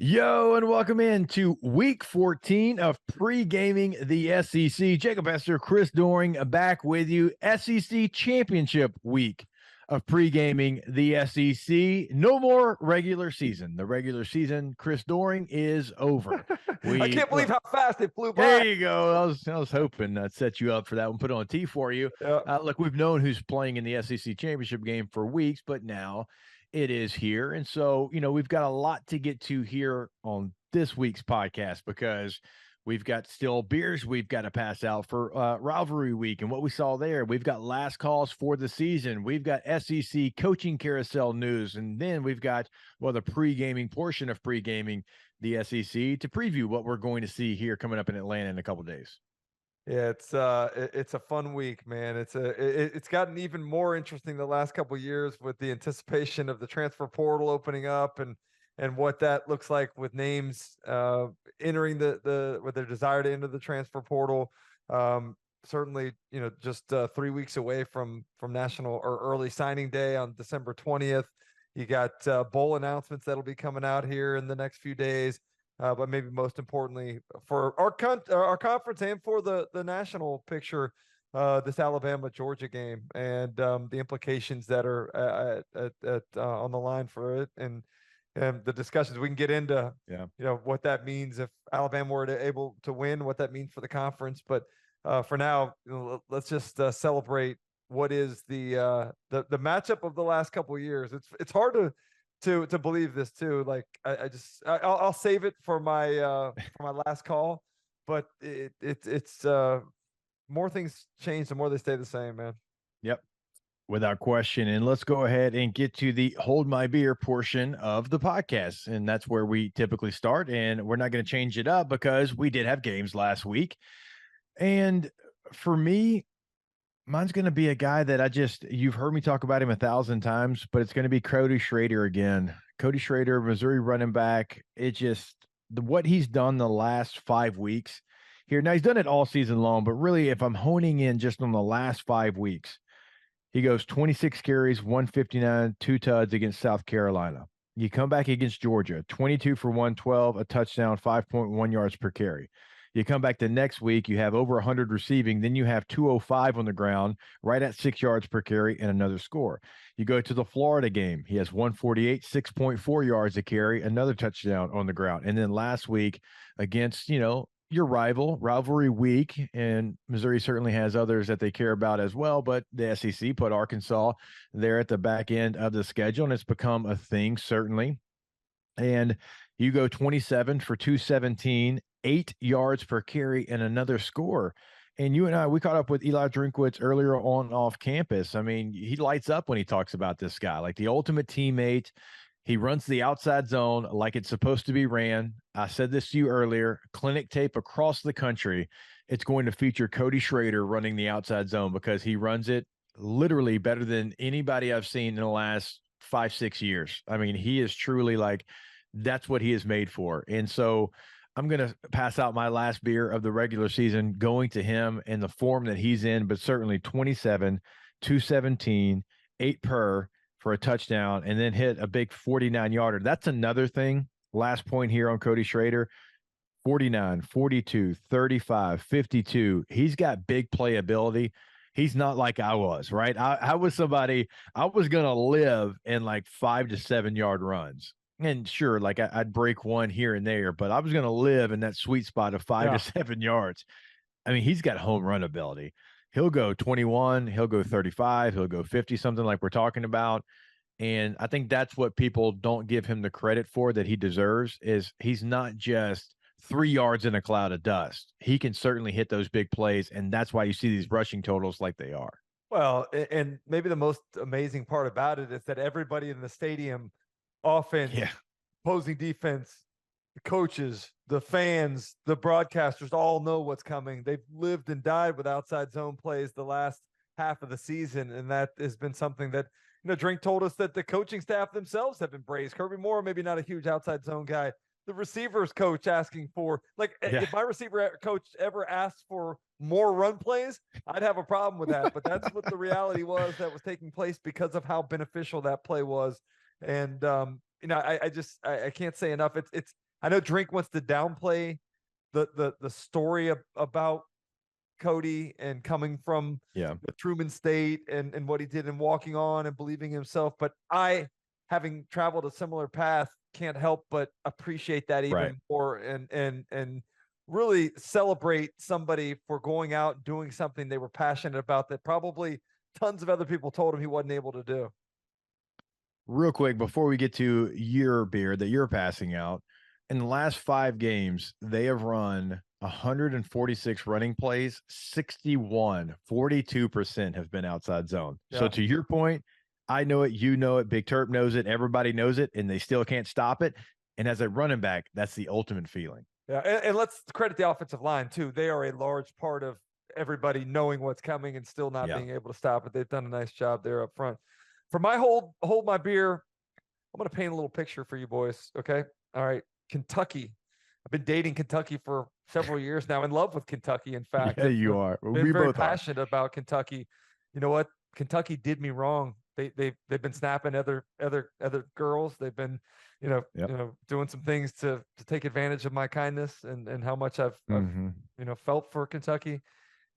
Yo, and welcome in to week 14 of Pregaming the SEC. Jacob Hester, Chris Doering back with you. SEC Championship week of Pregaming the SEC. No more regular season. The regular season, Chris Doering, is over. I can't believe how fast it flew by. There you go. I was hoping I'd set you up for that one, put on a tee for you. Yeah. Look, we've known who's playing in the SEC Championship game for weeks, but now it is here. And so, we've got a lot to get to here on this week's podcast because we've got still beers we've got to pass out for rivalry week and what we saw there. We've got last calls for the season. We've got SEC coaching carousel news. And then we've got, the pre-gaming portion of pre-gaming the SEC to preview what we're going to see here coming up in Atlanta in a couple of days. Yeah, it's a fun week, man. It's gotten even more interesting the last couple of years with the anticipation of the transfer portal opening up and what that looks like with names entering with their desire to enter the transfer portal. Certainly, just 3 weeks away from national or early signing day on December 20th. You got bowl announcements that'll be coming out here in the next few days. But maybe most importantly for our conference and for the national picture, this Alabama-Georgia game and the implications that are on the line for it, and the discussions we can get into. What that means if Alabama were able to win, what that means for the conference. But for now, let's just celebrate what is the matchup of the last couple of years. It's hard to believe this too. Like I'll save it for my last call, but it's more things change the more they stay the same, man. Yep, without question. And let's go ahead and get to the hold my beer portion of the podcast, and that's where we typically start. And we're not going to change it up because we did have games last week, and for me, mine's going to be a guy that you've heard me talk about him 1,000 times, but it's going to be Cody Schrader again. Cody Schrader, Missouri running back. What he's done the last 5 weeks here. Now, he's done it all season long, but really, if I'm honing in just on the last 5 weeks, he goes 26 carries, 159, 2 tuds against South Carolina. You come back against Georgia, 22 for 112, a touchdown, 5.1 yards per carry. You come back the next week, you have over 100 receiving, then you have 205 on the ground, right at 6 yards per carry, and another score. You go to the Florida game, he has 148, 6.4 yards a carry, another touchdown on the ground. And then last week against, your rivalry week, and Missouri certainly has others that they care about as well, but the SEC put Arkansas there at the back end of the schedule, and it's become a thing, certainly. And you go 27 for 217, 8 yards per carry, and another score. And you and I, we caught up with Eli Drinkwitz earlier on off campus. I mean, he lights up when he talks about this guy, like the ultimate teammate. He runs the outside zone like it's supposed to be ran. I said this to you earlier, clinic tape across the country. It's going to feature Cody Schrader running the outside zone because he runs it literally better than anybody I've seen in the last 5-6 years. I mean, he is truly like, that's what he is made for. And so I'm going to pass out my last beer of the regular season going to him in the form that he's in, but certainly 27, 217, 8 per for a touchdown, and then hit a big 49-yarder. That's another thing. Last point here on Cody Schrader, 49, 42, 35, 52. He's got big playability. He's not like I was, right? I was somebody, I was going to live in like 5 to 7 yard runs. And sure, like I'd break one here and there, but I was going to live in that sweet spot of 5 to 7 yards. I mean, he's got home run ability. He'll go 21, he'll go 35, he'll go 50, something like we're talking about. And I think that's what people don't give him the credit for that he deserves, is he's not just 3 yards in a cloud of dust. He can certainly hit those big plays, and that's why you see these rushing totals like they are. Well, and maybe the most amazing part about it is that everybody in the stadium, offense, opposing defense, the coaches, the fans, the broadcasters all know what's coming. They've lived and died with outside zone plays the last half of the season, and that has been something that, Drink told us that the coaching staff themselves have embraced. Kirby Moore, maybe not a huge outside zone guy. The receivers coach asking for, if my receiver coach ever asked for more run plays, I'd have a problem with that. But that's what the reality was that was taking place because of how beneficial that play was. And, I can't say enough. I know Drink wants to downplay the story about Cody and coming from Yeah. the Truman State and what he did and walking on and believing himself. But I, having traveled a similar path, can't help but appreciate that even more and really celebrate somebody for going out and doing something they were passionate about that probably tons of other people told him he wasn't able to do. Real quick, before we get to your beer that you're passing out, in the last 5 games, they have run 146 running plays, 42% have been outside zone. Yeah. So to your point, I know it, you know it, Big Terp knows it, everybody knows it, and they still can't stop it. And as a running back, that's the ultimate feeling. Yeah, and let's credit the offensive line too. They are a large part of everybody knowing what's coming and still not being able to stop it. They've done a nice job there up front. For my hold my beer, I'm going to paint a little picture for you boys. Okay. All right. Kentucky. I've been dating Kentucky for several years now, in love with Kentucky. In fact, Yeah, you are. We very passionate about Kentucky. You know what? Kentucky did me wrong. They've been snapping other girls. They've been, doing some things to take advantage of my kindness and how much I've felt for Kentucky.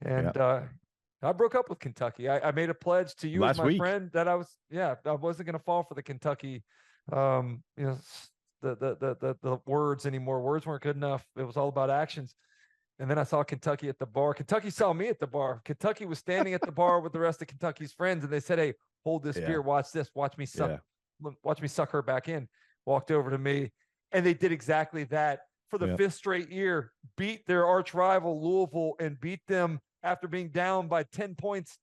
And I broke up with Kentucky. I made a pledge to you as my friend that I wasn't going to fall for the Kentucky, the words anymore. Words weren't good enough. It was all about actions. And then I saw Kentucky at the bar. Kentucky saw me at the bar. Kentucky was standing at the bar with the rest of Kentucky's friends, and they said, "Hey, hold this beer. Watch this. Watch me suck. Watch me suck her back in." Walked over to me, and they did exactly that for the 5th straight year. Beat their arch rival Louisville and beat them after being down by 10 points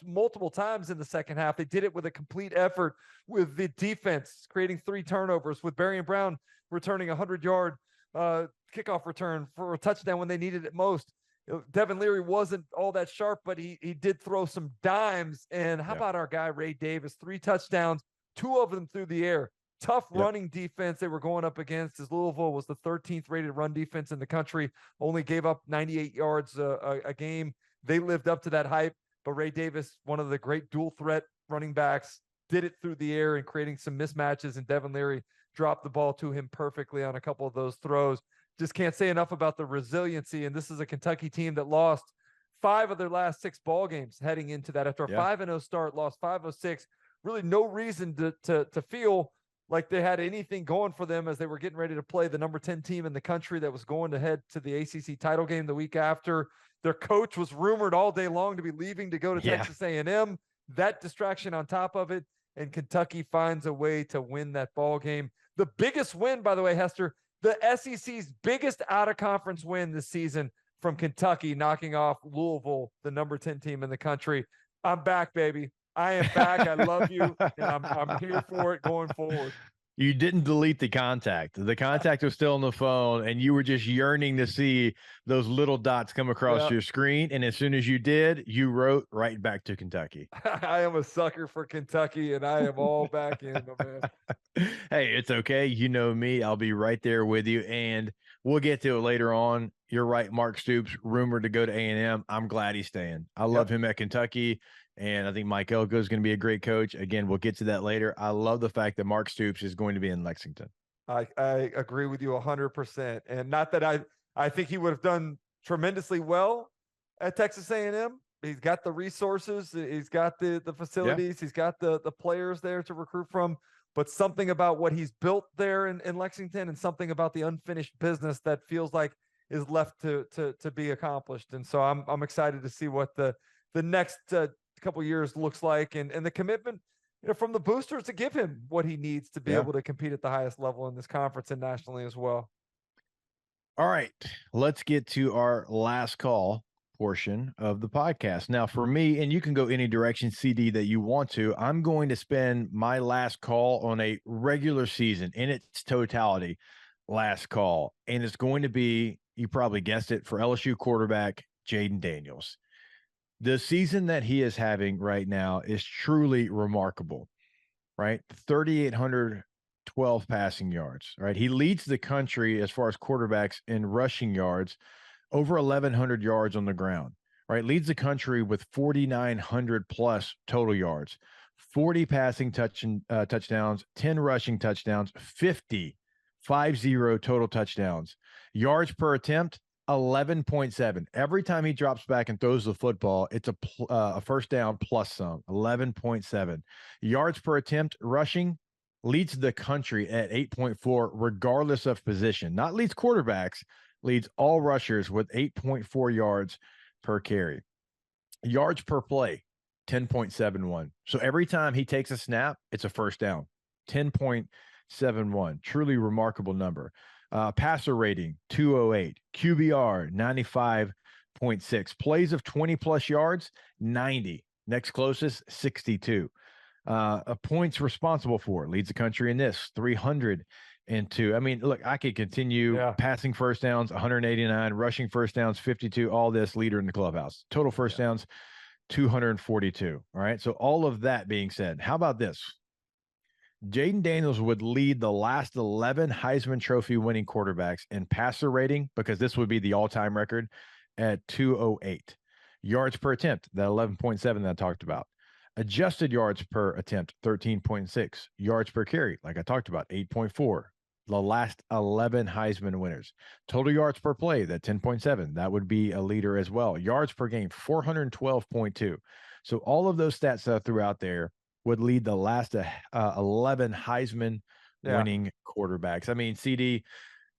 multiple times in the second half. They did it with a complete effort, with the defense creating 3 turnovers, with Berrien Brown returning a 100-yard kickoff return for a touchdown when they needed it most. Devin Leary wasn't all that sharp, but he did throw some dimes. And how about our guy Ray Davis? 3 touchdowns, 2 of them through the air. Tough running defense they were going up against, as Louisville was the 13th rated run defense in the country, only gave up 98 yards a game. They lived up to that hype, but Ray Davis, one of the great dual threat running backs, did it through the air and creating some mismatches, and Devin Leary dropped the ball to him perfectly on a couple of those throws. Just can't say enough about the resiliency, and this is a Kentucky team that lost 5 of their last 6 ball games heading into that. After a 5-0 start, lost 5 of 6. Really no reason to feel like they had anything going for them as they were getting ready to play the number 10 team in the country that was going to head to the ACC title game the week after. Their coach was rumored all day long to be leaving to go to Texas A&M. That distraction on top of it, and Kentucky finds a way to win that ball game. The biggest win, by the way, Hester, the SEC's biggest out-of-conference win this season from Kentucky, knocking off Louisville, the number 10 team in the country. I'm back, baby. I am back. I love you, and I'm here for it going forward. You didn't delete the contact. The contact was still on the phone, and you were just yearning to see those little dots come across your screen. And as soon as you did, you wrote right back to Kentucky. I am a sucker for Kentucky, and I am all back in, my man. Hey, it's okay. You know me. I'll be right there with you, and we'll get to it later on. You're right. Mark Stoops, rumored to go to A&M. I'm glad he's staying. I love him at Kentucky. And I think Mike Elko is going to be a great coach. Again, we'll get to that later. I love the fact that Mark Stoops is going to be in Lexington. I agree with you 100%. And not that I think he would have done tremendously well at Texas A&M. He's got the resources. He's got the facilities. He's got the players there to recruit from. But something about what he's built there in Lexington, and something about the unfinished business that feels like is left to be accomplished. And so I'm excited to see what the next couple years looks like, and the commitment from the boosters to give him what he needs to be able to compete at the highest level in this conference and nationally as well. All right, let's get to our last call portion of the podcast. Now, for me, and you can go any direction, CD, that you want to, I'm going to spend my last call on a regular season in its totality last call, and it's going to be, you probably guessed it, for LSU quarterback Jaden Daniels. The season that he is having right now is truly remarkable, right? 3,812 passing yards, right? He leads the country as far as quarterbacks in rushing yards, over 1,100 yards on the ground, right? Leads the country with 4,900 plus total yards, 40 passing touchdowns, 10 rushing touchdowns, 50 50 total touchdowns. Yards per attempt, 11.7. Every time he drops back and throws the football, it's a first down plus some, 11.7. Yards per attempt rushing leads the country at 8.4, regardless of position. Not leads quarterbacks, leads all rushers with 8.4 yards per carry. Yards per play, 10.71. So every time he takes a snap, it's a first down. 10.71. Truly remarkable number. Passer rating, 208. QBR, 95.6. Plays of 20-plus yards, 90. Next closest, 62. Points responsible for, leads the country in this, 302. I mean, look, I could continue. Passing first downs, 189. Rushing first downs, 52. All this, leader in the clubhouse. Total first downs, 242. All right. So all of that being said, how about this? Jayden Daniels would lead the last 11 Heisman Trophy winning quarterbacks in passer rating, because this would be the all-time record, at 208. Yards per attempt, that 11.7 that I talked about. Adjusted yards per attempt, 13.6. Yards per carry, like I talked about, 8.4. The last 11 Heisman winners. Total yards per play, that 10.7. That would be a leader as well. Yards per game, 412.2. So all of those stats that I threw out there would lead the last 11 Heisman winning quarterbacks. I mean, CD,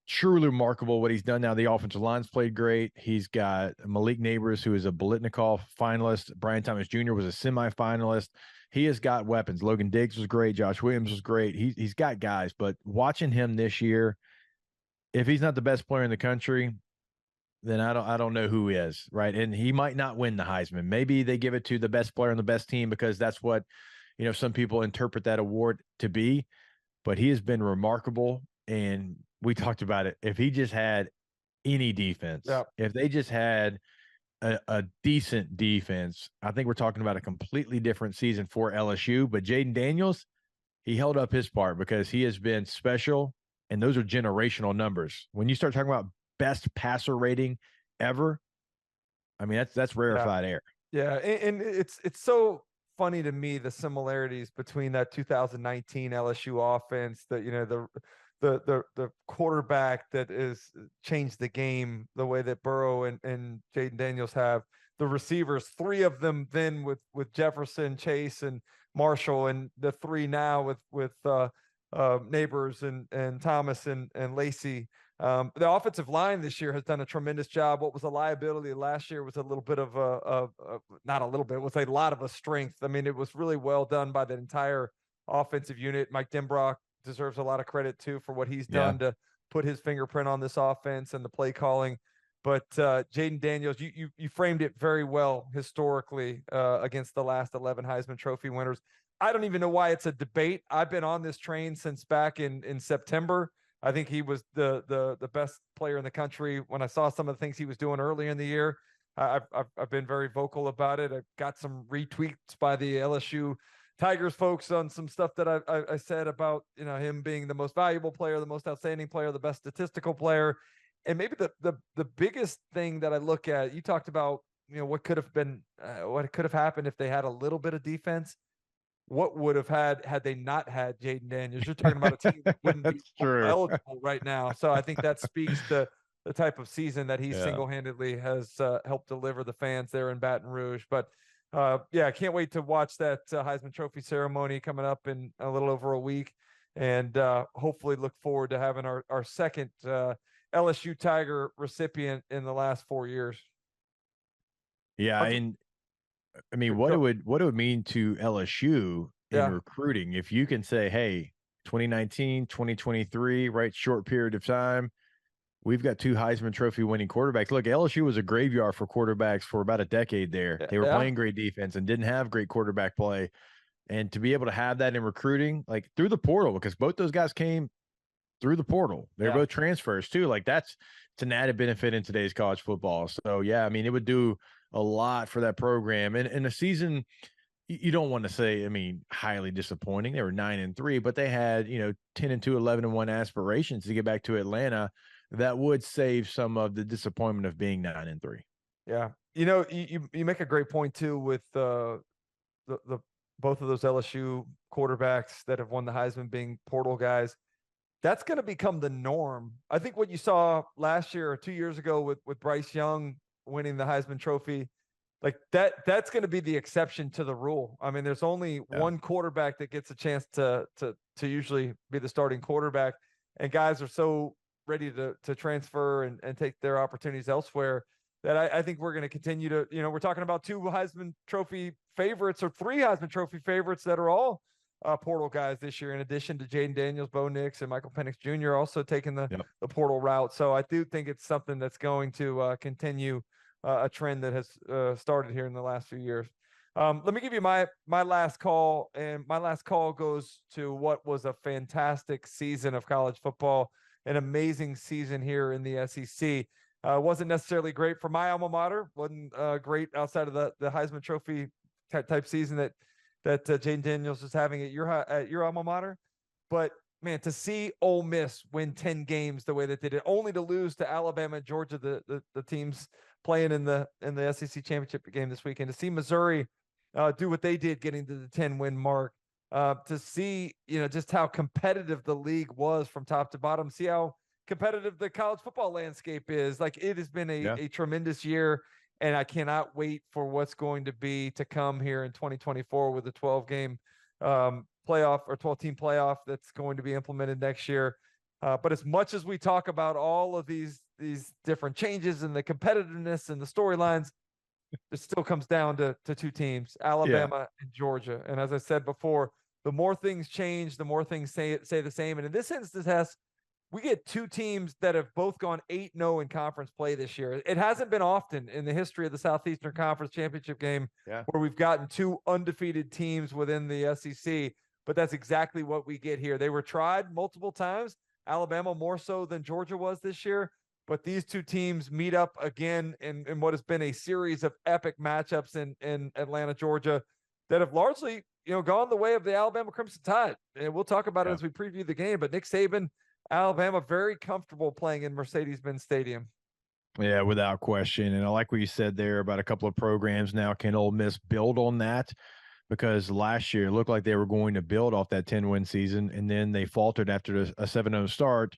truly remarkable what he's done now. The offensive line's played great. He's got Malik Neighbors, who is a Biletnikoff finalist. Brian Thomas Jr. was a semifinalist. He has got weapons. Logan Diggs was great. Josh Williams was great. He's got guys, but watching him this year, if he's not the best player in the country, then I don't know who is, right? And he might not win the Heisman. Maybe they give it to the best player on the best team, because that's what, some people interpret that award to be. But he has been remarkable, and we talked about it. If he just had any defense, if they just had a decent defense, I think we're talking about a completely different season for LSU. But Jayden Daniels, he held up his part, because he has been special, and those are generational numbers. When you start talking about best passer rating ever, I mean, that's rarefied air. Yeah, and it's so funny to me, the similarities between that 2019 LSU offense, the quarterback that is changed the game, the way that Burrow and Jayden Daniels have, the receivers, three of them then with Jefferson, Chase, and Marshall, and the three now with Neighbors and Thomas and Lacey. The offensive line this year has done a tremendous job. What was a liability last year was a little bit of not a little bit, was a lot of a strength. I mean, it was really well done by the entire offensive unit. Mike Denbrock deserves a lot of credit too for what he's done to put his fingerprint on this offense and the play calling. But Jayden Daniels, you framed it very well historically against the last 11 Heisman Trophy winners. I don't even know why it's a debate. I've been on this train since back in September. I think he was the best player in the country. When I saw some of the things he was doing early in the year, I've been very vocal about it. I've got some retweets by the LSU Tigers folks on some stuff that I said about him being the most valuable player, the most outstanding player, the best statistical player. And maybe the biggest thing that I look at, you talked about what could have been what could have happened if they had a little bit of defense. What would have had they not had Jayden Daniels? You're talking about a team that wouldn't be eligible right now. So I think that speaks to the type of season that he single-handedly has helped deliver the fans there in Baton Rouge. But I can't wait to watch that Heisman Trophy ceremony coming up in a little over a week, and hopefully look forward to having our second LSU Tiger recipient in the last 4 years. Yeah, and I mean, what it would mean to LSU in recruiting if you can say, hey, 2019, 2023, right, short period of time, we've got two Heisman Trophy winning quarterbacks. Look, LSU was a graveyard for quarterbacks for about a decade there. They were playing great defense and didn't have great quarterback play. And to be able to have that in recruiting, like through the portal, because both those guys came through the portal. They're both transfers too. Like it's an added benefit in today's college football. So yeah, I mean, it would do a lot for that program. And in a season, you don't want to say, I mean, highly disappointing. They were 9-3, but they had, 10-2, 11-1 aspirations to get back to Atlanta. That would save some of the disappointment of being 9-3. Yeah. You make a great point too with the both of those LSU quarterbacks that have won the Heisman being portal guys. that's going to become the norm. I think what you saw last year or 2 years ago with Bryce Young winning the Heisman Trophy, like that's going to be the exception to the rule. I mean, there's only one quarterback that gets a chance to usually be the starting quarterback, and guys are so ready to transfer and take their opportunities elsewhere that I think we're going to continue to, we're talking about 2 Heisman Trophy favorites or 3 Heisman Trophy favorites that are all portal guys this year, in addition to Jaden Daniels, Bo Nix, and Michael Penix Jr. also taking the portal route. So I do think it's something that's going to continue a trend that has started here in the last few years. Let me give you my last call, and my last call goes to what was a fantastic season of college football, an amazing season here in the SEC. Wasn't necessarily great for my alma mater. Wasn't great outside of the Heisman Trophy type season that Jaden Daniels is having at your alma mater. But man, to see Ole Miss win 10 games the way that they did, only to lose to Alabama and Georgia, the teams playing in the SEC Championship game this weekend, to see Missouri do what they did, getting to the 10-win mark, to see just how competitive the league was from top to bottom, see how competitive the college football landscape is. Like, it has been a tremendous year, and I cannot wait for what's going to be to come here in 2024 with a 12-game playoff or 12-team playoff that's going to be implemented next year. But as much as we talk about all of these different changes and the competitiveness and the storylines, it still comes down to 2 teams, Alabama and Georgia. And as I said before, the more things change, the more things say the same. And in this instance, we get 2 teams that have both gone 8-0 in conference play this year. It hasn't been often in the history of the Southeastern Conference Championship game where we've gotten 2 undefeated teams within the SEC, but that's exactly what we get here. They were tried multiple times, Alabama more so than Georgia was this year, but these 2 teams meet up again in what has been a series of epic matchups in Atlanta, Georgia, that have largely, gone the way of the Alabama Crimson Tide. And we'll talk about it as we preview the game, but Nick Saban, Alabama, very comfortable playing in Mercedes-Benz Stadium. Yeah, without question. And I like what you said there about a couple of programs now. Can Ole Miss build on that? Because last year it looked like they were going to build off that 10-win season, and then they faltered after a 7-0 start,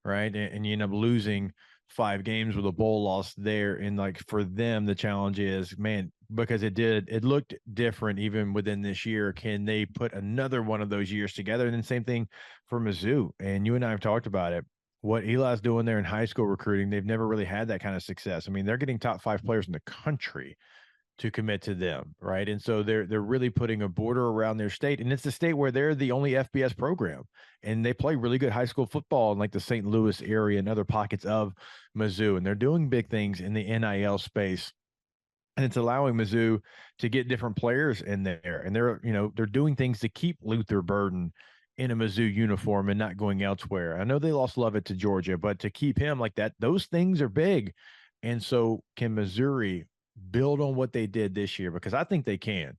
right? And you end up losing 5 games with a bowl loss there. And like, for them, the challenge is, man, because it looked different even within this year. Can they put another one of those years together? And then same thing for Mizzou. And you and I have talked about it. What Eli's doing there in high school recruiting, they've never really had that kind of success. I mean, they're getting top 5 players in the country to commit to them, right? And so they're really putting a border around their state, and it's a state where they're the only FBS program, and they play really good high school football in like the St. Louis area and other pockets of Mizzou, and they're doing big things in the NIL space, and it's allowing Mizzou to get different players in there, and they're doing things to keep Luther Burden in a Mizzou uniform and not going elsewhere. I know they lost Lovett to Georgia, but to keep him like that, those things are big. And so can Missouri build on what they did this year? Because I think they can.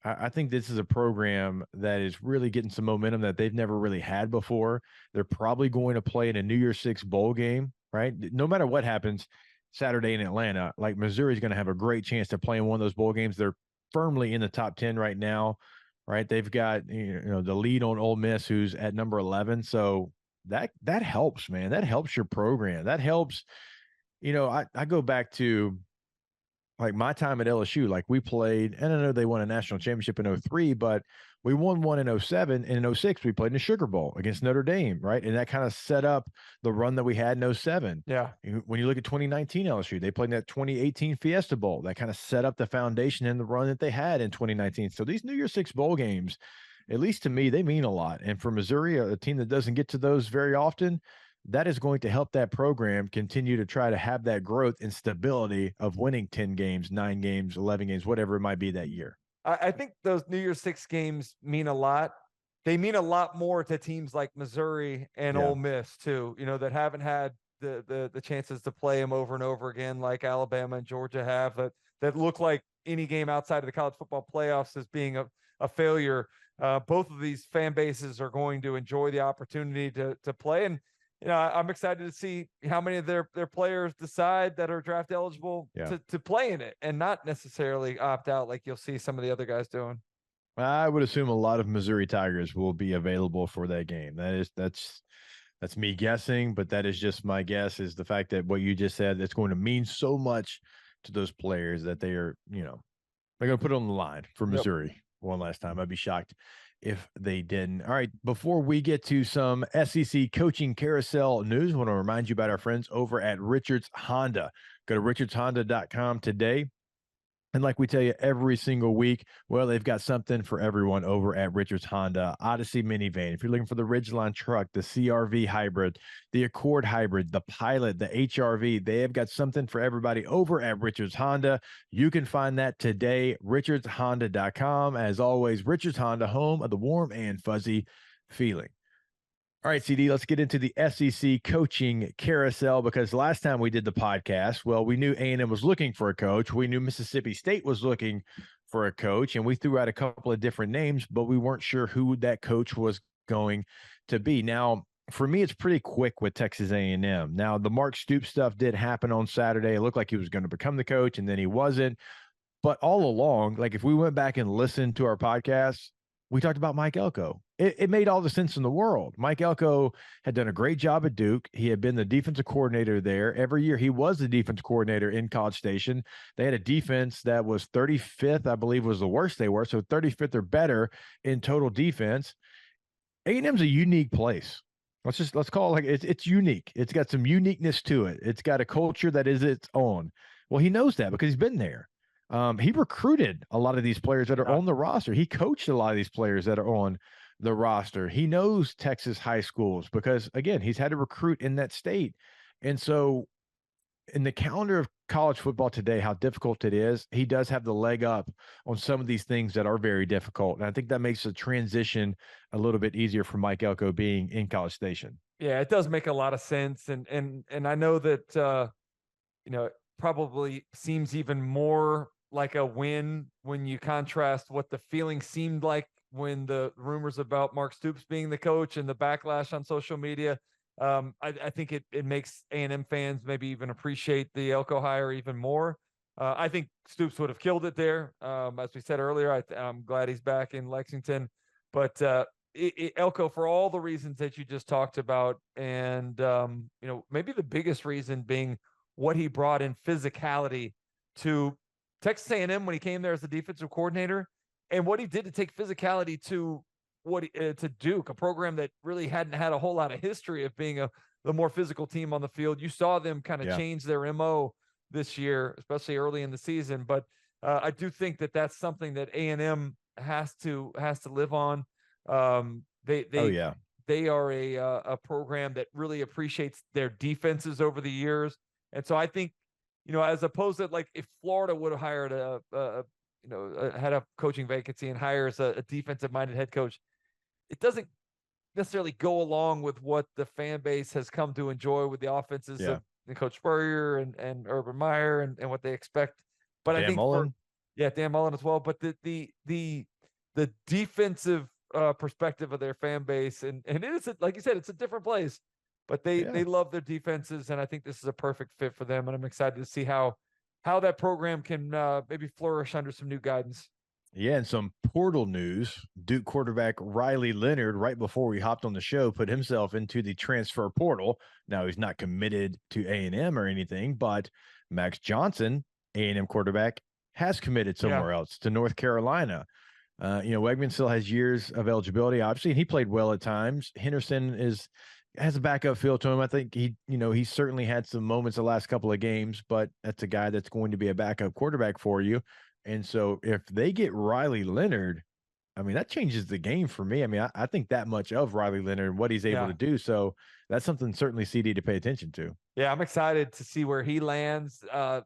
I think this is a program that is really getting some momentum that they've never really had before. They're probably going to play in a New Year's Six bowl game, right? No matter what happens Saturday in Atlanta, like, Missouri is going to have a great chance to play in one of those bowl games. They're firmly in the top 10 right now, right? They've got, the lead on Ole Miss, who's at number 11. So that helps, man. That helps your program. That helps. I go back to, like, my time at LSU. Like, we played, and I know they won a national championship in 03, but we won one in 07, and in 06 we played in the Sugar Bowl against Notre Dame, right? And that kind of set up the run that we had in 07. Yeah. When you look at 2019 LSU, they played in that 2018 Fiesta Bowl. That kind of set up the foundation and the run that they had in 2019. So these New Year's Six bowl games, at least to me, they mean a lot. And for Missouri, a team that doesn't get to those very often, that is going to help that program continue to try to have that growth and stability of winning 10 games, 9 games, 11 games, whatever it might be that year. I think those New Year's Six games mean a lot. They mean a lot more to teams like Missouri and Ole Miss too, that haven't had the chances to play them over and over again, like Alabama and Georgia have, that look like any game outside of the college football playoffs as being a failure. Both of these fan bases are going to enjoy the opportunity to play. And, I'm excited to see how many of their players decide that are draft eligible to play in it and not necessarily opt out like you'll see some of the other guys doing. I would assume a lot of Missouri Tigers will be available for that game. That's That's me guessing, but that is just my guess, is the fact that what you just said, it's going to mean so much to those players that they are, they're going to put it on the line for Yep. Missouri one last time. I'd be shocked if they didn't. All right, before we get to some SEC coaching carousel news, I want to remind you about our friends over at Richards Honda. Go to richardshonda.com today. And like we tell you every single week, well, they've got something for everyone over at Richards Honda. Odyssey minivan. If you're looking for the Ridgeline truck, the CRV hybrid, the Accord hybrid, the Pilot, the HRV, they have got something for everybody over at Richards Honda. You can find that today, richardshonda.com. As always, Richards Honda, home of the warm and fuzzy feeling. All right, CD, let's get into the SEC coaching carousel, because last time we did the podcast, well, we knew A&M was looking for a coach. We knew Mississippi State was looking for a coach, and we threw out a couple of different names, but we weren't sure who that coach was going to be. Now, for me, it's pretty quick with Texas A&M. Now, the Mark Stoops stuff did happen on Saturday. It looked like he was going to become the coach, and then he wasn't. But all along, like if we went back and listened to our podcast, we talked about Mike Elko. It made all the sense in the world. Mike Elko had done a great job at Duke. He had been the defensive coordinator there. Every year he was the defensive coordinator in College Station. They had a defense that was 35th, I believe was the worst they were. So 35th or better in total defense. A&M's a unique place. Let's call it like it's unique. It's got some uniqueness to it. It's got a culture that is its own. Well, he knows that because he's been there. He recruited a lot of these players that are on the roster. He coached a lot of these players that are on the roster. He knows Texas high schools because, again, he's had to recruit in that state. And so in the calendar of college football today, how difficult it is, he does have the leg up on some of these things that are very difficult. And I think that makes the transition a little bit easier for Mike Elko being in College Station. Yeah, it does make a lot of sense. And I know that, it probably seems even more like a win when you contrast what the feeling seemed like when the rumors about Mark Stoops being the coach and the backlash on social media. I think it makes A&M fans maybe even appreciate the Elko hire even more. I think Stoops would have killed it there. As we said earlier, I'm glad he's back in Lexington, but Elko, for all the reasons that you just talked about, and maybe the biggest reason being what he brought in physicality to Texas A&M when he came there as the defensive coordinator, and what he did to take physicality to to Duke, a program that really hadn't had a whole lot of history of being the more physical team on the field. You saw them kind of change their MO this year, especially early in the season. But I do think that that's something that A&M has to live on. They are a program that really appreciates their defenses over the years, and so I think, as opposed to like if Florida would have hired had a coaching vacancy and hires a defensive minded head coach, it doesn't necessarily go along with what the fan base has come to enjoy with the offenses of Coach Spurrier and Urban Meyer and what they expect. But Dan I think Mullen. Dan Mullen as well. But the defensive perspective of their fan base, and it is, like you said, it's a different place, but they love their defenses, and I think this is a perfect fit for them. And I'm excited to see how that program can maybe flourish under some new guidance. Yeah, and some portal news. Duke quarterback Riley Leonard, right before we hopped on the show, put himself into the transfer portal. Now, he's not committed to A&M or anything, but Max Johnson, A&M quarterback, has committed somewhere else, to North Carolina. Wegman still has years of eligibility, obviously, and he played well at times. Henderson has a backup feel to him. I think he certainly had some moments the last couple of games, but that's a guy that's going to be a backup quarterback for you. And so if they get Riley Leonard, I mean, that changes the game for me. I mean, I think that much of Riley Leonard and what he's able to do. So that's something certainly CD to pay attention to. Yeah, I'm excited to see where he lands. I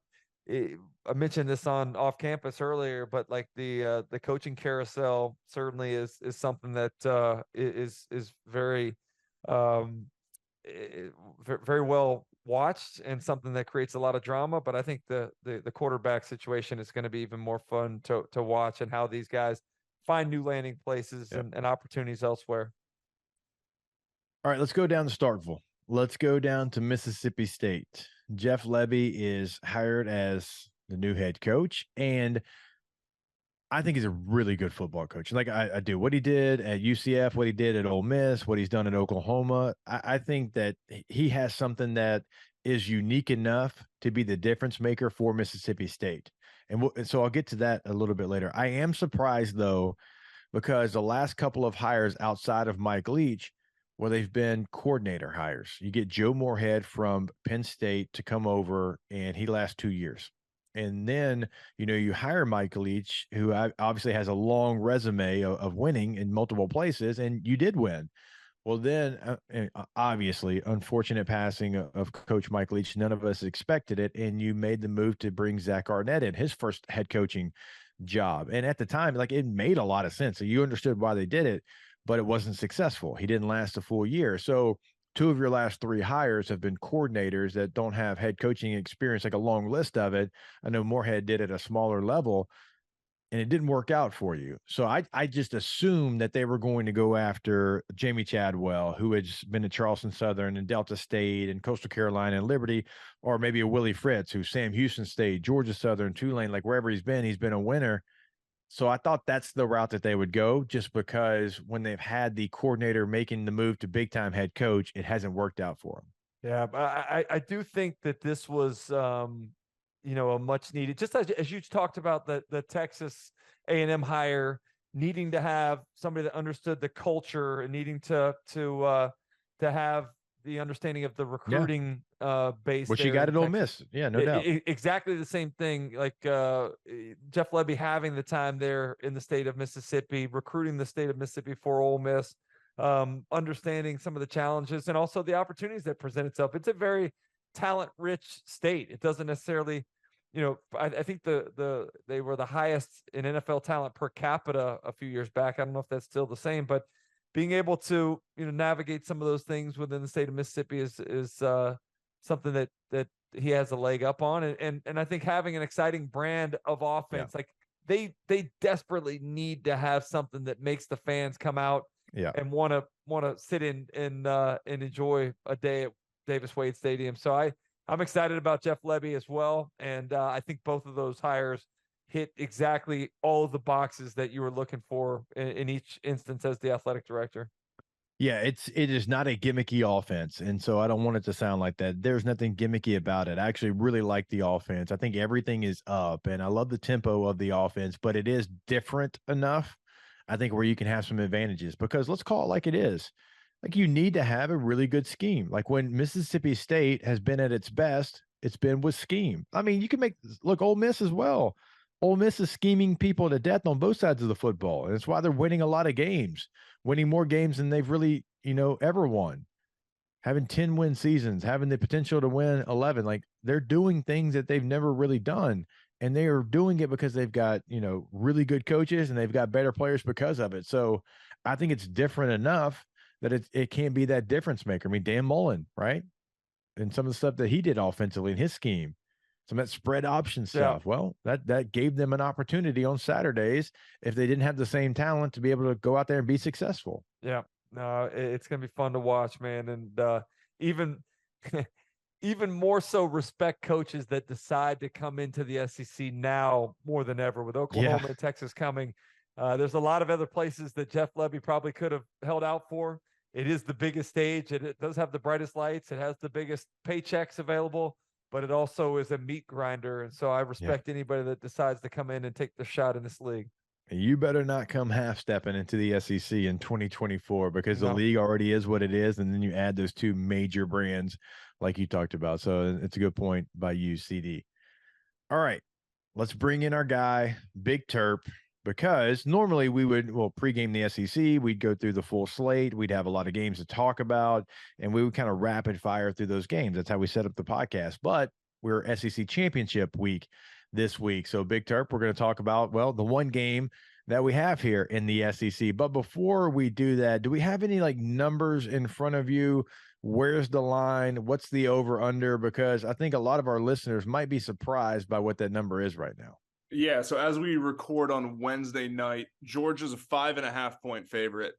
mentioned this on off campus earlier, but like the coaching carousel certainly is something that is very very well watched and something that creates a lot of drama. But I think the quarterback situation is going to be even more fun to watch, and how these guys find new landing places and opportunities elsewhere. All right, let's go down to Starkville. Let's go down to Mississippi State. Jeff Lebby is hired as the new head coach, and I think he's a really good football coach. Like I do what he did at UCF, what he did at Ole Miss, what he's done at Oklahoma. I think that he has something that is unique enough to be the difference maker for Mississippi State. And so I'll get to that a little bit later. I am surprised though, because the last couple of hires outside of Mike Leach, well, they've been coordinator hires. You get Joe Moorhead from Penn State to come over, and he lasts 2 years. And then, you hire Mike Leach, who obviously has a long resume of winning in multiple places, and you did win. Well, then, obviously, unfortunate passing of Coach Mike Leach. None of us expected it, and you made the move to bring Zach Arnett in, his first head coaching job. And at the time, like, it made a lot of sense. So you understood why they did it, but it wasn't successful. He didn't last a full year. So 2 of your last 3 hires have been coordinators that don't have head coaching experience, like a long list of it. I know Moorhead did at a smaller level, and it didn't work out for you. So I just assumed that they were going to go after Jamie Chadwell, who had been at Charleston Southern and Delta State and Coastal Carolina and Liberty, or maybe a Willie Fritz, who Sam Houston State, Georgia Southern, Tulane, like wherever he's been a winner. So I thought that's the route that they would go, just because when they've had the coordinator making the move to big time head coach, it hasn't worked out for them. Yeah, but I do think that this was a much needed, just as you talked about the Texas A&M hire, needing to have somebody that understood the culture and needing to have the understanding of the recruiting base, which you got at Ole Miss. Yeah, no doubt. Exactly the same thing. Like Jeff Lebby having the time there in the state of Mississippi, recruiting the state of Mississippi for Ole Miss, understanding some of the challenges and also the opportunities that present itself. It's a very talent-rich state. It doesn't necessarily, I think they were the highest in NFL talent per capita a few years back. I don't know if that's still the same, but being able to navigate some of those things within the state of Mississippi is something that he has a leg up on, and I think having an exciting brand of offense, like they desperately need to have something that makes the fans come out and want to sit in and enjoy a day at Davis Wade Stadium. So I'm excited about Jeff Lebby as well, and I think both of those hires hit exactly all of the boxes that you were looking for in each instance as the athletic director. Yeah, it is not a gimmicky offense, and so I don't want it to sound like that. There's nothing gimmicky about it. I actually really like the offense. I think everything is up, and I love the tempo of the offense, but it is different enough, I think, where you can have some advantages, because let's call it like it is. Like, you need to have a really good scheme. Like, when Mississippi State has been at its best, it's been with scheme. I mean, you can look Ole Miss as well. Ole Miss is scheming people to death on both sides of the football, and it's why they're winning a lot of games, winning more games than they've really, ever won. Having 10-win seasons, having the potential to win 11, like, they're doing things that they've never really done, and they are doing it because they've got, really good coaches and they've got better players because of it. So I think it's different enough that it can't be that difference maker. I mean, Dan Mullen, right? And some of the stuff that he did offensively in his scheme, some of that spread option stuff. Yeah. Well, that gave them an opportunity on Saturdays, if they didn't have the same talent, to be able to go out there and be successful. Yeah, no, it's going to be fun to watch, man. And even even more so, respect coaches that decide to come into the SEC now more than ever, with Oklahoma and Texas coming. There's a lot of other places that Jeff Lebby probably could have held out for. It is the biggest stage. It does have the brightest lights. It has the biggest paychecks available, but it also is a meat grinder. And so I respect anybody that decides to come in and take the shot in this league. You better not come half-stepping into the SEC in 2024, because the league already is what it is, and then you add those 2 major brands like you talked about. So it's a good point by you, CD. All right, let's bring in our guy, Big Terp, because normally we would, pregame the SEC, we'd go through the full slate, we'd have a lot of games to talk about, and we would kind of rapid fire through those games. That's how we set up the podcast. But we're SEC Championship week this week. So, Big Terp, we're going to talk about, the one game that we have here in the SEC. But before we do that, do we have any numbers in front of you? Where's the line? What's the over under? Because I think a lot of our listeners might be surprised by what that number is right now. Yeah, so as we record on Wednesday night, Georgia's a 5.5 point favorite,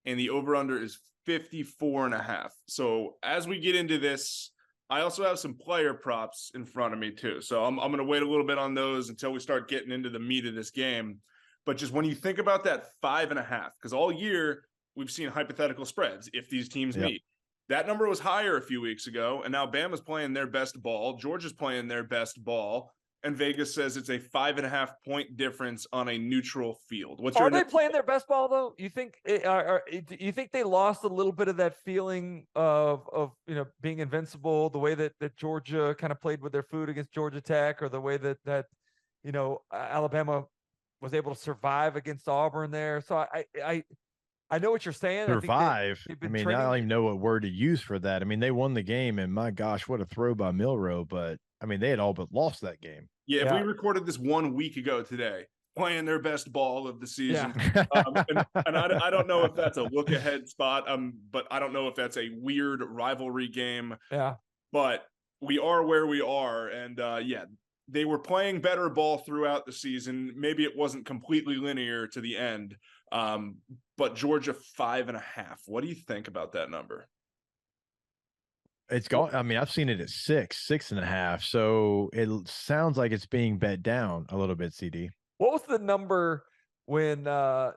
and the over-under is 54.5. So as we get into this, I also have some player props in front of me too. So I'm going to wait a little bit on those until we start getting into the meat of this game. But just when you think about that 5.5, because all year we've seen hypothetical spreads if these teams meet. That number was higher a few weeks ago, and now Bama's playing their best ball. Georgia's playing their best ball, and Vegas says it's a 5.5 point difference on a neutral field. Are they playing their best ball though? You think? You think they lost a little bit of that feeling of being invincible, the way that Georgia kind of played with their food against Georgia Tech, or the way that Alabama was able to survive against Auburn there? So I know what you're saying. Survive. I mean, I don't even know what word to use for that. I mean, they won the game, and my gosh, what a throw by Milroe. But I mean, they had all but lost that game. Yeah, if we recorded this 1 week ago today, playing their best ball of the season. And I don't know if that's a look ahead spot, but I don't know if that's a weird rivalry game. Yeah. But we are where we are. And they were playing better ball throughout the season. Maybe it wasn't completely linear to the end. But Georgia 5.5. What do you think about that number? It's gone. I mean, I've seen it at 6.5. So it sounds like it's being bet down a little bit, CD. What was the number when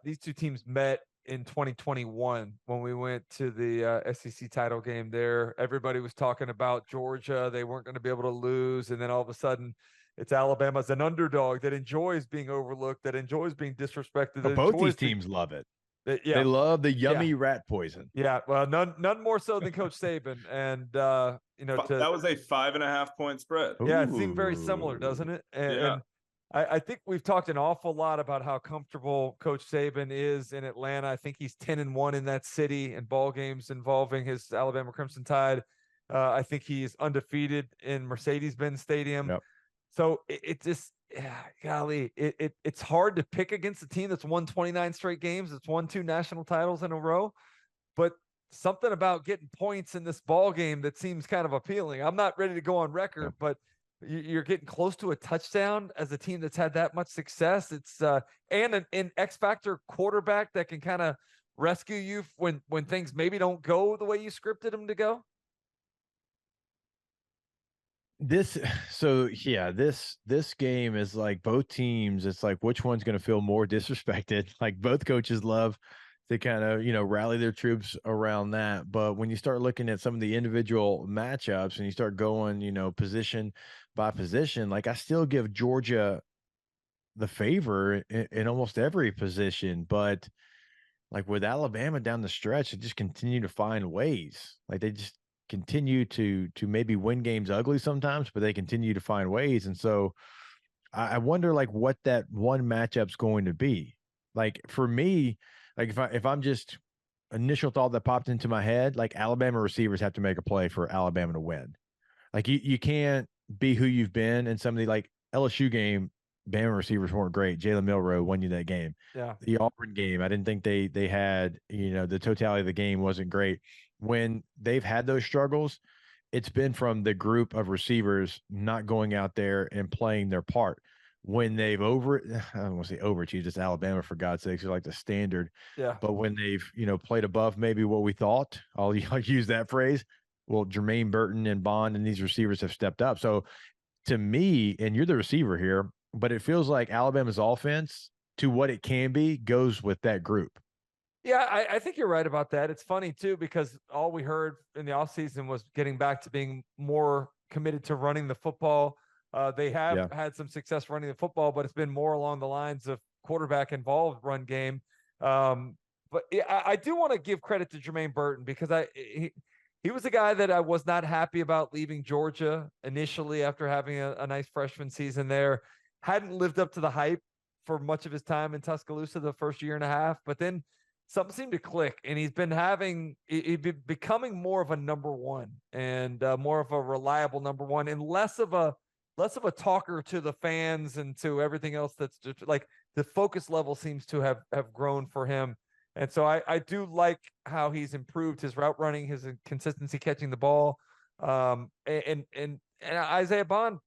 these two teams met in 2021 when we went to the SEC title game there? Everybody was talking about Georgia. They weren't going to be able to lose. And then all of a sudden, it's Alabama as an underdog that enjoys being overlooked, that enjoys being disrespected. But both these teams love it. They love the yummy rat poison. Yeah, well, none more so than Coach Saban. And that was a 5.5 point spread. Yeah, it seemed very similar, doesn't it? And I think we've talked an awful lot about how comfortable Coach Saban is in Atlanta. I think he's 10-1 in that city in ball games involving his Alabama Crimson Tide. I think he's undefeated in Mercedes-Benz Stadium. Yep. So it just, golly, it's hard to pick against a team that's won 29 straight games. It's won 2 national titles in a row, but something about getting points in this ball game that seems kind of appealing. I'm not ready to go on record, but you're getting close to a touchdown as a team that's had that much success. It's and an X factor quarterback that can kind of rescue you when things maybe don't go the way you scripted them to go. This game is like both teams. It's like, which one's going to feel more disrespected? Like both coaches love to kind of, rally their troops around that. But when you start looking at some of the individual matchups and you start going, position by position, like I still give Georgia the favor in almost every position. But like with Alabama down the stretch, they just continue to find ways. Like they just continue to maybe win games ugly sometimes, but they continue to find ways. And so I wonder like what that one matchup's going to be. Like for me, like if I'm just initial thought that popped into my head, like Alabama receivers have to make a play for Alabama to win. Like you can't be who you've been in some of the like LSU game. Bama receivers weren't great. Jalen Milroe won you that game. Yeah. The Auburn game, I didn't think they had, the totality of the game wasn't great. When they've had those struggles, it's been from the group of receivers not going out there and playing their part. When they've I don't want to say overachieved, it's Alabama for God's sakes, they're like the standard. Yeah. But when they've, played above maybe what we thought, I'll use that phrase. Well, Jermaine Burton and Bond and these receivers have stepped up. So to me, and you're the receiver here, but it feels like Alabama's offense to what it can be goes with that group. Yeah, I think you're right about that. It's funny, too, because all we heard in the offseason was getting back to being more committed to running the football. They have had some success running the football, but it's been more along the lines of quarterback-involved run game. But I do want to give credit to Jermaine Burton because he was a guy that I was not happy about leaving Georgia initially after having a nice freshman season there. Hadn't lived up to the hype for much of his time in Tuscaloosa the first year and a half, but then something seemed to click, and he's been becoming more of a number one and more of a reliable number one, and less of a talker to the fans and to everything else. That's just like the focus level seems to have grown for him, and so I do like how he's improved his route running, his consistency catching the ball, and Isaiah Bond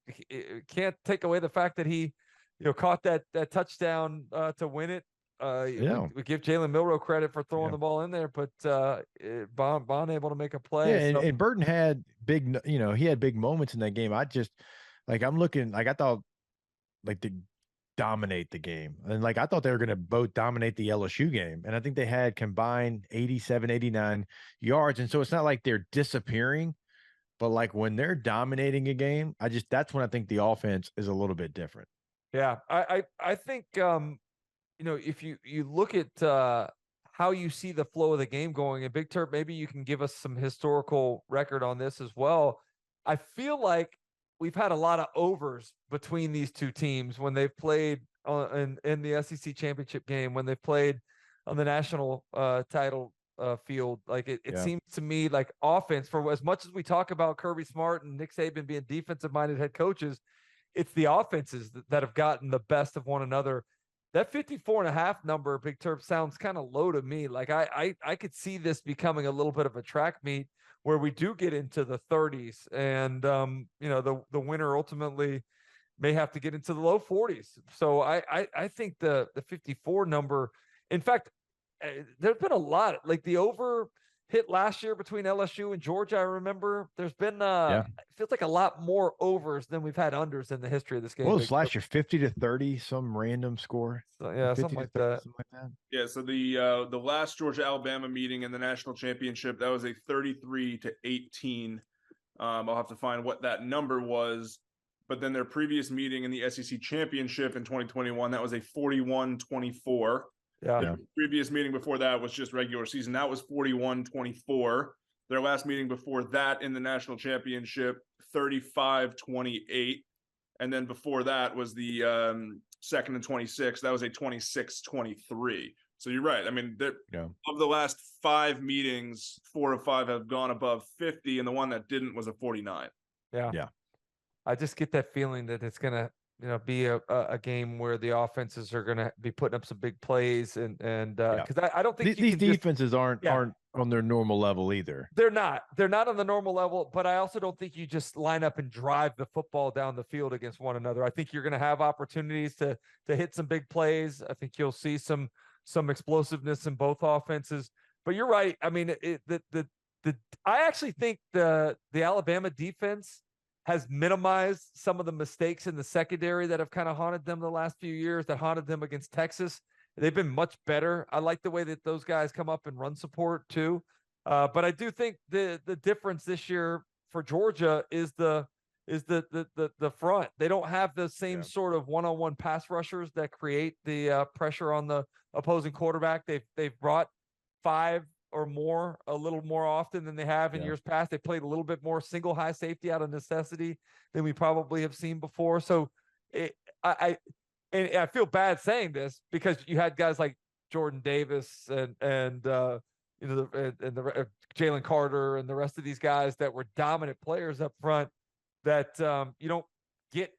can't take away the fact that he caught that touchdown to win it. We give Jalen Milroe credit for throwing the ball in there, but Bond able to make a play. Yeah, and Burton had big, he had big moments in that game. I just I'm looking, like I thought like the dominate the game. And like, I thought they were going to both dominate the LSU game. And I think they had combined 87, 89 yards. And so it's not like they're disappearing, but like when they're dominating a game, that's when I think the offense is a little bit different. Yeah. I think, if you look at how you see the flow of the game going, and Big Turp, maybe you can give us some historical record on this as well. I feel like we've had a lot of overs between these two teams when they've played in the SEC championship game, when they've played on the national title field. Like it seems to me like offense, for as much as we talk about Kirby Smart and Nick Saban being defensive minded head coaches, it's the offenses that have gotten the best of one another. That 54.5 number, Big Turp, sounds kind of low to me. Like I could see this becoming a little bit of a track meet where we do get into the 30s, and the winner ultimately may have to get into the low 40s. So I think the 54 number. In fact, there's been a lot, like the over hit last year between LSU and Georgia. I remember there's been it feels like a lot more overs than we've had unders in the history of this game. Well, it was last year 50-30, some random score. So, yeah, something like that. Yeah, so the last Georgia-Alabama meeting in the national championship, that was a 33-18. I'll have to find what that number was. But then their previous meeting in the SEC championship in 2021, that was a 41-24. Yeah. The previous meeting before that was just regular season. That was 41-24. Their last meeting before that in the national championship, 35-28. And then before that was the second and 26. That was a 26-23. So you're right. I mean, of the last 5 meetings, 4 of 5 have gone above 50, and the one that didn't was a 49. Yeah. I just get that feeling that it's going to be a game where the offenses are going to be putting up some big plays, and because I don't think these defenses aren't on their normal level either. They're not on the normal level, but I also don't think you just line up and drive the football down the field against one another. I think you're going to have opportunities to hit some big plays. I think you'll see some explosiveness in both offenses. But you're right. I mean, I actually think the Alabama defense has minimized some of the mistakes in the secondary that have kind of haunted them the last few years, that haunted them against Texas. They've been much better. I like the way that those guys come up and run support too. But I do think the difference this year for Georgia is the front. They don't have the same sort of one-on-one pass rushers that create the pressure on the opposing quarterback. They've brought 5 or more a little more often than they have in years past. They played a little bit more single high safety out of necessity than we probably have seen before. So I feel bad saying this because you had guys like Jordan Davis and Jalen Carter and the rest of these guys that were dominant players up front that you don't get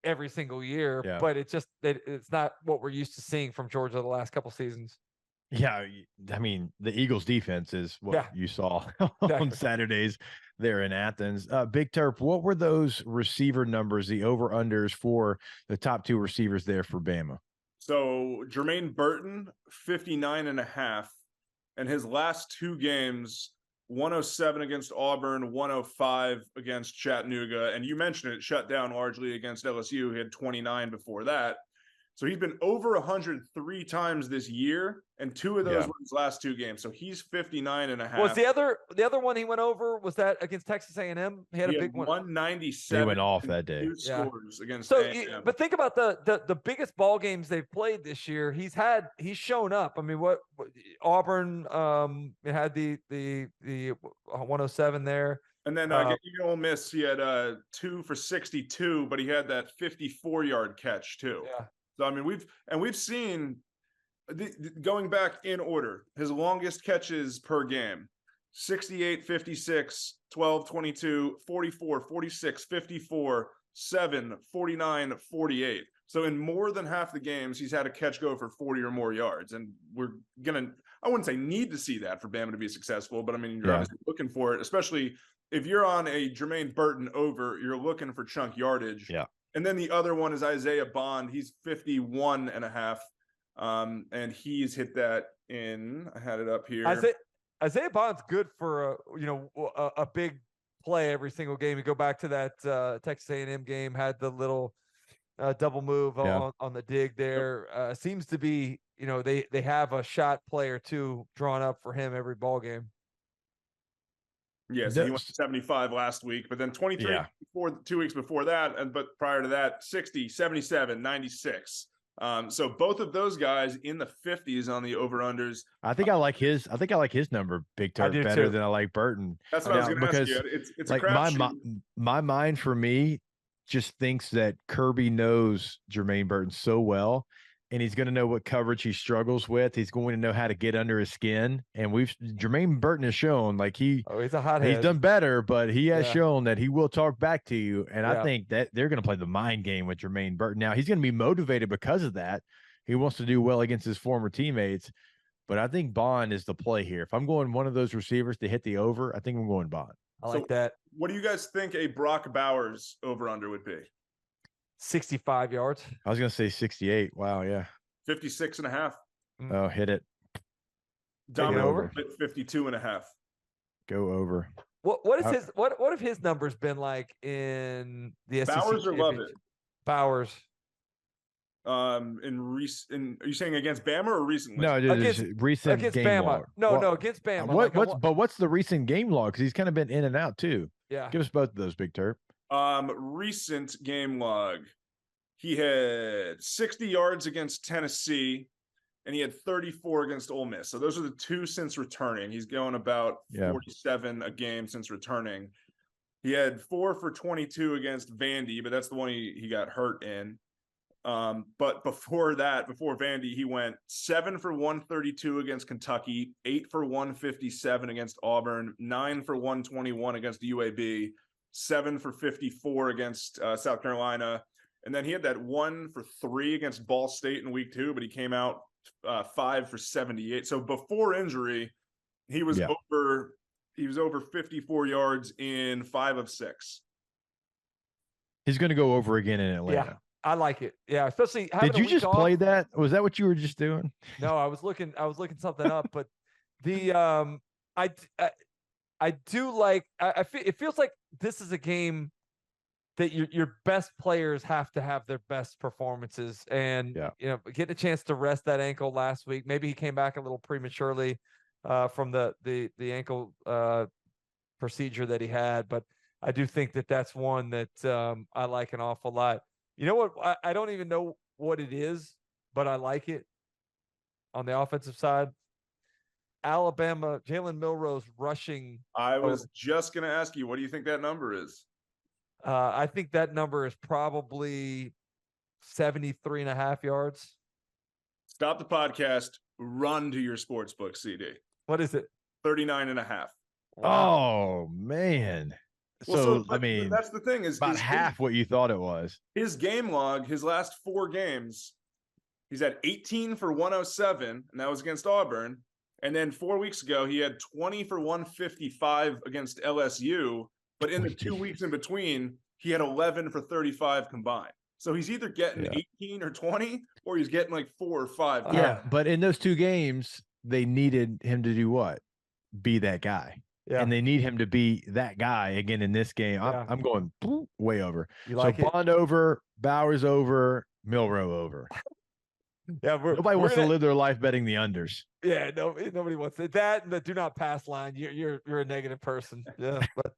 every single year, but it's not what we're used to seeing from Georgia the last couple seasons. Yeah, I mean, the Eagles defense is what you saw on Saturdays there in Athens. Big Turp, what were those receiver numbers, the over-unders for the top 2 receivers there for Bama? So Jermaine Burton, 59.5, and his last 2 games, 107 against Auburn, 105 against Chattanooga. And you mentioned it, shut down largely against LSU. He had 29 before that. So he's been over 100 3 times this year, and 2 of those were his last 2 games. So he's 59.5. Was the other one he went over, was that against Texas A&M? He had a big one. 197. He went off that day. 2 scores against A&M. But think about the biggest ball games they've played this year. He's shown up. I mean, what Auburn had the 107 there. And then you Ole Miss, he had 2 for 62, but he had that 54-yard catch too. Yeah. So, I mean, we've seen going back in order, his longest catches per game, 68, 56, 12, 22, 44, 46, 54, 7, 49, 48. So in more than half the games, he's had a catch go for 40 or more yards. And we're I wouldn't say need to see that for Bama to be successful, but I mean, you're obviously looking for it, especially if you're on a Jermaine Burton over, you're looking for chunk yardage. Yeah. And then the other one is Isaiah Bond. He's 51.5. And he's hit that I had it up here. Isaiah Bond's good for a big play every single game. You go back to that Texas A&M game, had the little double move Yeah. on the dig there. Seems to be, they have a shot player too drawn up for him every ball game. Yeah, so he went 75 last week, but then 23 before 2 weeks before that, but prior to that, 60, 77, 96. So both of those guys in the 50s on the over-unders. I think I like his number, Big Turk, better too. Than I like Burton. That's what I was going to ask you. It's like a crapshoot. My mind for me just thinks that Kirby knows Jermaine Burton so well, and he's going to know what coverage he struggles with. He's going to know how to get under his skin. And Jermaine Burton has shown he's a hothead. He's done better, but he has shown that he will talk back to you. And I think that they're going to play the mind game with Jermaine Burton. Now he's going to be motivated because of that. He wants to do well against his former teammates, but I think Bond is the play here. If I'm going one of those receivers to hit the over, I think I'm going Bond. I like that. What do you guys think a Brock Bowers over under would be? 65 yards. I was going to say 68. Wow. Yeah. 56.5. Oh, hit it. Dominic over 52.5. Go over. What have his numbers been like in the SEC? Bowers or Lovett? Bowers. Are you saying against Bama or recently? No, recent against game Bama. log. No, against Bama. What's the recent game log? Because he's kind of been in and out too. Yeah. Give us both of those, Big Turp. Recent game log. He had 60 yards against Tennessee, and he had 34 against Ole Miss. So those are the two since returning. He's going about 47 a game since returning. He had 4 for 22 against Vandy, but that's the one he got hurt in. But before Vandy, he went 7 for 132 against Kentucky, 8 for 157 against Auburn, 9 for 121 against UAB, 7 for 54 against South Carolina. And then he had that 1 for 3 against Ball State in week 2, but he came out 5 for 78. So before injury, he was over 54 yards in 5 of 6. He's going to go over again in Atlanta. Yeah, I like it. Yeah, especially. Did you just play that? Was that what you were just doing? No, I was looking something up, but the I do like. I feel it feels like this is a game that your best players have to have their best performances, and getting a chance to rest that ankle last week. Maybe he came back a little prematurely from the ankle procedure that he had, but I do think that that's one that I like an awful lot. You know what? I don't even know what it is, but I like it on the offensive side. Alabama, Jalen Milroe's rushing. I was just going to ask you, what do you think that number is? I think that number is probably 73.5 yards. Stop the podcast. Run to your sports book, CD. What is it? 39.5. Wow. Oh, man. Well, I mean, that's the thing is about half what you thought it was. His game log, his last 4 games, he's had 18 for 107, and that was against Auburn. And then 4 weeks ago, he had 20 for 155 against LSU. But in the 2 weeks in between, he had 11 for 35 combined. So he's either getting 18 or 20, or he's getting like 4 or 5. Yeah, but in those 2 games, they needed him to do what? Be that guy. Yeah. And they need him to be that guy again in this game. I'm going way over. Bond over, Bowers over, Milroe over. Yeah, nobody wants to live their life betting the unders. Yeah, nobody wants it. That and the do not pass line. You're a negative person. Yeah, but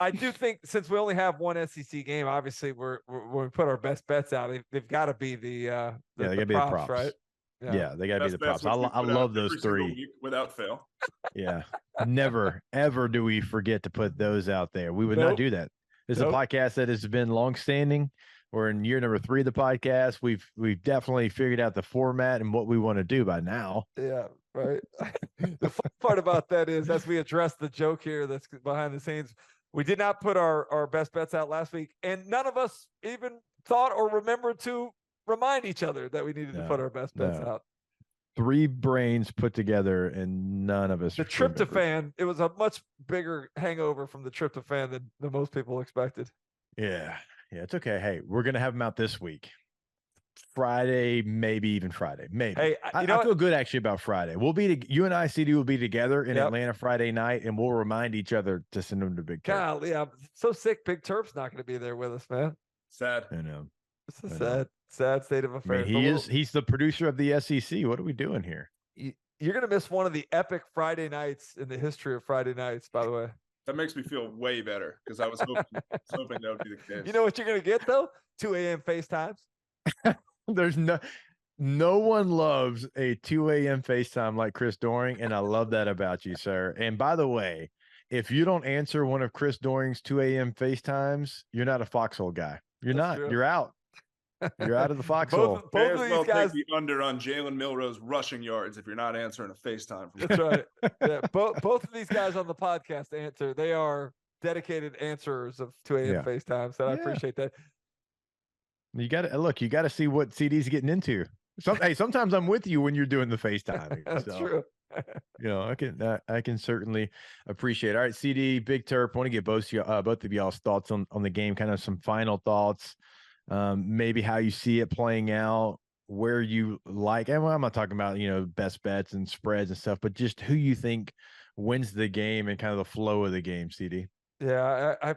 I do think since we only have one SEC game, obviously when we put our best bets out, they've got to be they got to be the props, right? Yeah, they got to be the props. I love those 3 without fail. Yeah, never ever do we forget to put those out there. We would not do that. This is a podcast that has been longstanding. We're in year number 3 of the podcast. We've definitely figured out the format and what we want to do by now. Yeah, right. The fun part about that is, as we address the joke here that's behind the scenes, we did not put our best bets out last week, and none of us even thought or remembered to remind each other that we needed to put our best bets out. 3 brains put together, and none of us. The tryptophan, it was a much bigger hangover from the tryptophan than most people expected. Yeah, it's okay. Hey, we're gonna have them out this week. Friday, maybe even Friday. Maybe. Hey, I feel good actually about Friday. We'll be you and I, CD, will be together in Atlanta Friday night, and we'll remind each other to send them to Big Turp. Golly, I'm so sick. Big Turp's not going to be there with us, man. Sad. I know. It's a sad state of I affairs. mean, he's the producer of the SEC. What are we doing here? You're going to miss one of the epic Friday nights in the history of Friday nights, by the way. That makes me feel way better because I was hoping that would be the case. You know what you're going to get, though? 2 a.m. FaceTimes. There's no one loves a 2 a.m. FaceTime like Chris Doering, and I love that about you, sir. And by the way, if you don't answer one of Chris Doering's 2 a.m. FaceTimes, you're not a foxhole guy. You're That's not. true. You're out. You're out of the foxhole. Both of these guys take the under on Jalen Milrow's rushing yards if you're not answering a FaceTime. That's right. Yeah, both of these guys on the podcast answer. They are dedicated answerers of 2 a.m. FaceTime. So I appreciate that. You got to look. You got to see what CD's getting into. Sometimes I'm with you when you're doing the FaceTime. That's true. I can certainly appreciate it. All right, CD, Big Terp. Want to get both of y'all's thoughts on the game. Kind of some final thoughts. Maybe how you see it playing out, where you like, and I'm not talking about, best bets and spreads and stuff, but just who you think wins the game and kind of the flow of the game, CD. Yeah, I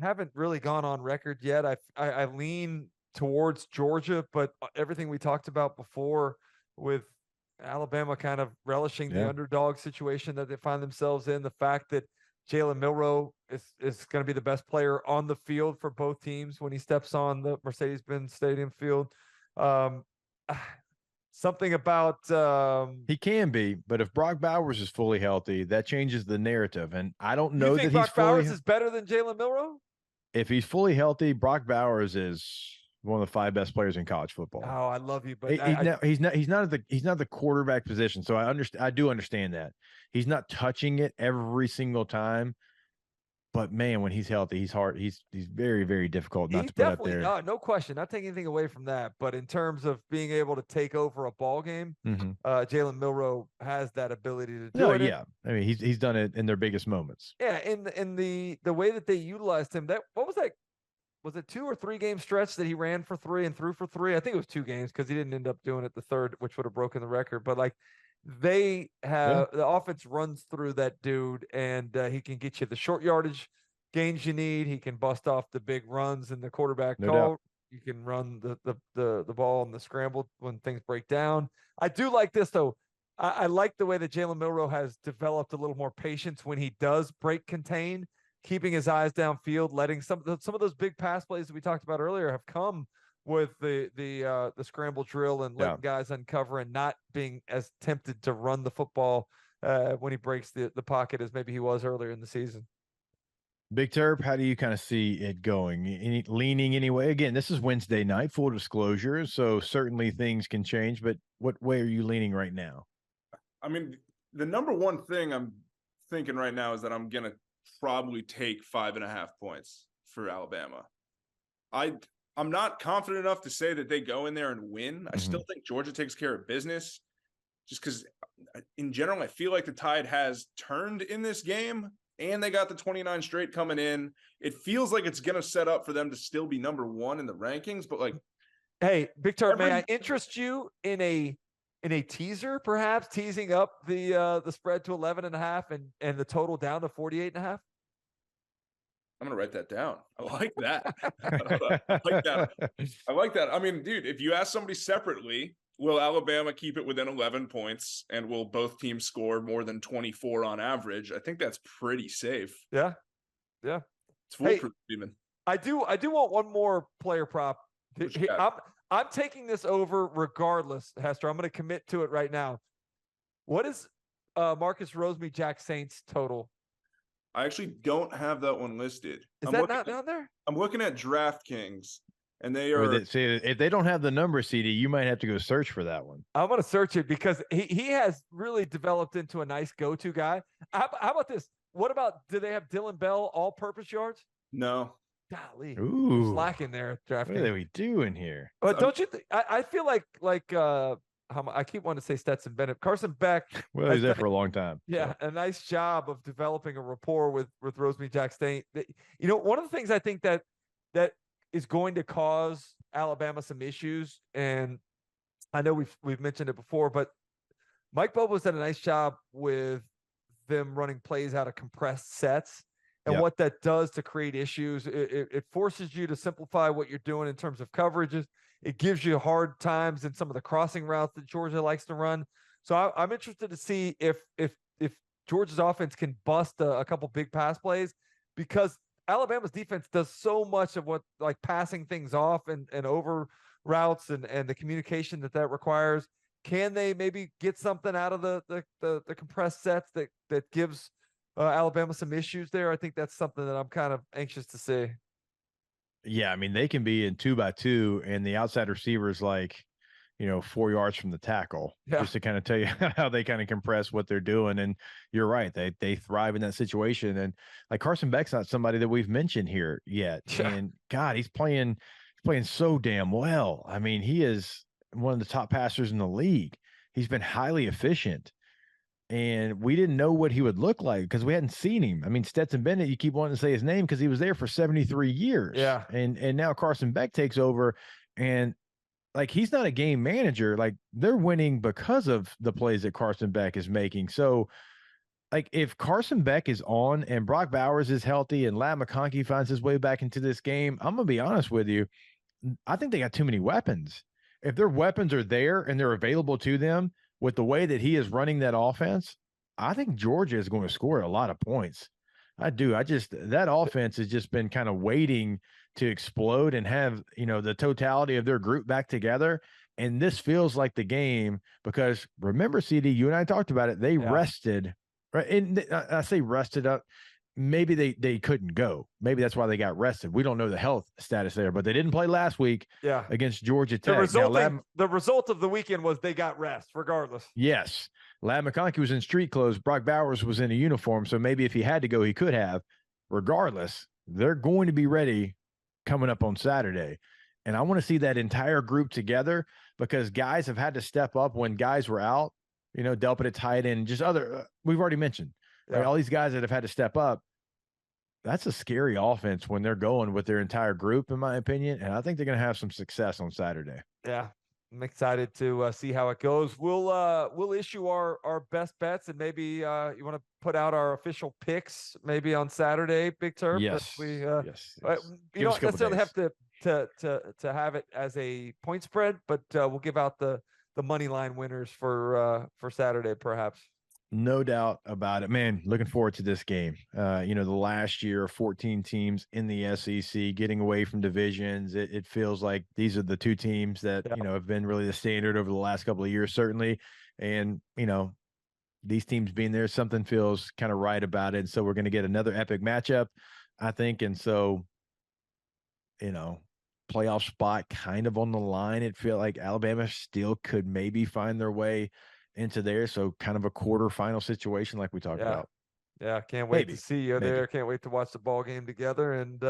haven't really gone on record yet. I lean towards Georgia, but everything we talked about before with Alabama kind of relishing the underdog situation that they find themselves in, the fact that Jalen Milrow is going to be the best player on the field for both teams when he steps on the Mercedes-Benz Stadium field. Something about he can be, but if Brock Bowers is fully healthy, that changes the narrative. And I don't know that Brock Bowers is better than Jalen Milrow. If he's fully healthy, Brock Bowers is one of the 5 best players in college football. Oh, I love you, but he's not the quarterback position. So I do understand that he's not touching it every single time. But man, when he's healthy, he's hard. He's very, very difficult not to put up there. No question. Not taking anything away from that. But in terms of being able to take over a ball game, Jalen Milrow has that ability to do it. Yeah. I mean, he's done it in their biggest moments. Yeah, in the way that they utilized him. What was that? Was it 2 or 3 game stretch that he ran for 3 and threw for 3? I think it was 2 games because he didn't end up doing it the third, which would have broken the record. But they have the offense runs through that dude, and he can get you the short yardage gains you need. He can bust off the big runs in the quarterback call. You can run the ball and the scramble when things break down. I do like this though. I like the way that Jalen Milrow has developed a little more patience when he does break contain, keeping his eyes downfield, letting some of those big pass plays that we talked about earlier have come with the scramble drill and letting guys uncover and not being as tempted to run the football when he breaks the pocket as maybe he was earlier in the season. Big Terp, how do you kind of see it going? Leaning anyway? Again, this is Wednesday night, full disclosure, so certainly things can change, but what way are you leaning right now? I mean, the number one thing I'm thinking right now is that I'm going to probably take 5.5 points for Alabama. I'm not confident enough to say that they go in there and win. I still think Georgia takes care of business just because in general, I feel like the tide has turned in this game and they got the 29 straight coming in. It feels like it's going to set up for them to still be number 1 in the rankings, but hey, Big Terp, may I interest you in a teaser, perhaps teasing up the spread to 11.5 and the total down to 48.5? I'm going to write that down. I like that. I like that. I mean, dude, if you ask somebody separately, will Alabama keep it within 11 points and will both teams score more than 24 on average? I think that's pretty safe. Yeah. It's foolproof even. I do want one more player prop. I'm taking this over regardless, Hester. I'm going to commit to it right now. What is Marcus Rosemy-Jack Saints total? I actually don't have that one listed. Is that not down there? I'm looking at DraftKings, and they are. If they don't have the number, CD, you might have to go search for that one. I'm going to search it because he has really developed into a nice go-to guy. How about this? What about, do they have Dylan Bell all-purpose yards? No. Golly, ooh, slacking there. DraftKings. What are we doing here? But don't you? I feel like I keep wanting to say Stetson Bennett, Carson Beck. Well, he's there for a long time. Yeah, a nice job of developing a rapport with Rosemy-Jack Saints. One of the things I think that is going to cause Alabama some issues, and I know we've mentioned it before, but Mike Bobo's done a nice job with them running plays out of compressed sets. and what that does to create issues. It forces you to simplify what you're doing in terms of coverages. It gives you hard times in some of the crossing routes that Georgia likes to run. So I'm interested to see if Georgia's offense can bust a couple big pass plays, because Alabama's defense does so much of what, like, passing things off and over routes and the communication that requires. Can they maybe get something out of the compressed sets that gives Alabama some issues there? I think that's something that I'm kind of anxious to see. Yeah, I mean, they can be in 2-by-2 and the outside receiver's like, 4 yards from the tackle, just to kind of tell you how they kind of compress what they're doing. And you're right. They thrive in that situation. And like Carson Beck's not somebody that we've mentioned here yet. And God, he's playing so damn well. I mean, he is one of the top passers in the league. He's been highly efficient. And we didn't know what he would look like because we hadn't seen him. I mean, Stetson Bennett, you keep wanting to say his name because he was there for 73 years. Yeah. And now Carson Beck takes over, and like, he's not a game manager. Like, they're winning because of the plays that Carson Beck is making. So, like, if Carson Beck is on and Brock Bowers is healthy and Ladd McConkey finds his way back into this game, I'm going to be honest with you. I think they got too many weapons. If their weapons are there and they're available to them with the way that he is running that offense, I think Georgia is going to score a lot of points. I do. That offense has just been kind of waiting to explode and have, the totality of their group back together. And this feels like the game because, remember, CD, you and I talked about it. They rested, right? And I say rested up. Maybe they couldn't go. Maybe that's why they got rested. We don't know the health status there, but they didn't play last week against Georgia Tech. The result of the weekend was they got rest regardless. Yes. Ladd McConkey was in street clothes. Brock Bowers was in a uniform. So maybe if he had to go, he could have. Regardless, they're going to be ready coming up on Saturday. And I want to see that entire group together because guys have had to step up when guys were out, Delpit at tight end, just other, we've already mentioned, right? All these guys that have had to step up. That's a scary offense when they're going with their entire group, in my opinion. And I think they're going to have some success on Saturday. Yeah. I'm excited to see how it goes. We'll issue our best bets, and maybe you want to put out our official picks maybe on Saturday, Big Turf. Yes. Yes. You don't necessarily have to have it as a point spread, but we'll give out the money line winners for Saturday, perhaps. No doubt about it, man. Looking forward to this game. The last year, 14 teams in the SEC getting away from divisions. It feels like these are the two teams that, have been really the standard over the last couple of years, certainly. And, these teams being there, something feels kind of right about it. And so we're going to get another epic matchup, I think. And so, playoff spot kind of on the line. It feels like Alabama still could maybe find their way into there, so kind of a quarterfinal situation like we talked about. Yeah, can't wait to see you there. Can't wait to watch the ball game together, and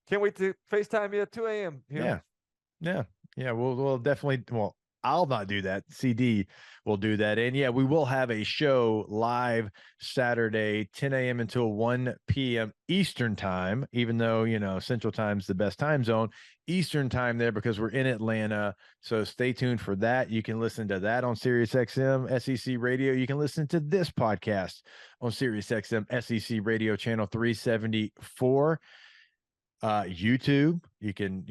can't wait to FaceTime you at 2 a.m. Yeah. We'll definitely. Well, I'll not do that. CD will do that, and we will have a show live Saturday, 10 a.m. until 1 p.m. Eastern time. Even though Central Time's the best time zone, Eastern time there because we're in Atlanta. So stay tuned for that. You can listen to that on SiriusXM SEC Radio. You can listen to this podcast on SiriusXM SEC Radio channel 374. YouTube, you can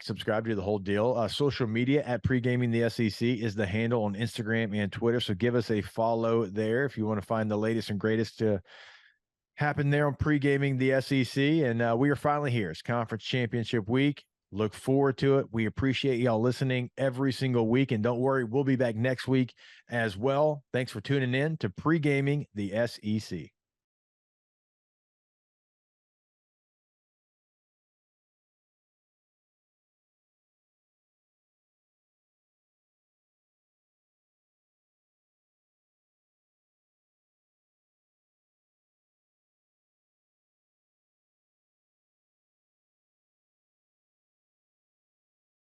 subscribe to the whole deal. Social media at Pregaming the SEC is the handle on Instagram and Twitter, so give us a follow there if you want to find the latest and greatest to happen there on Pregaming the SEC. And we are finally here. It's conference championship week. Look forward to it. We appreciate y'all listening every single week, and don't worry, we'll be back next week as well. Thanks for tuning in to Pregaming the SEC.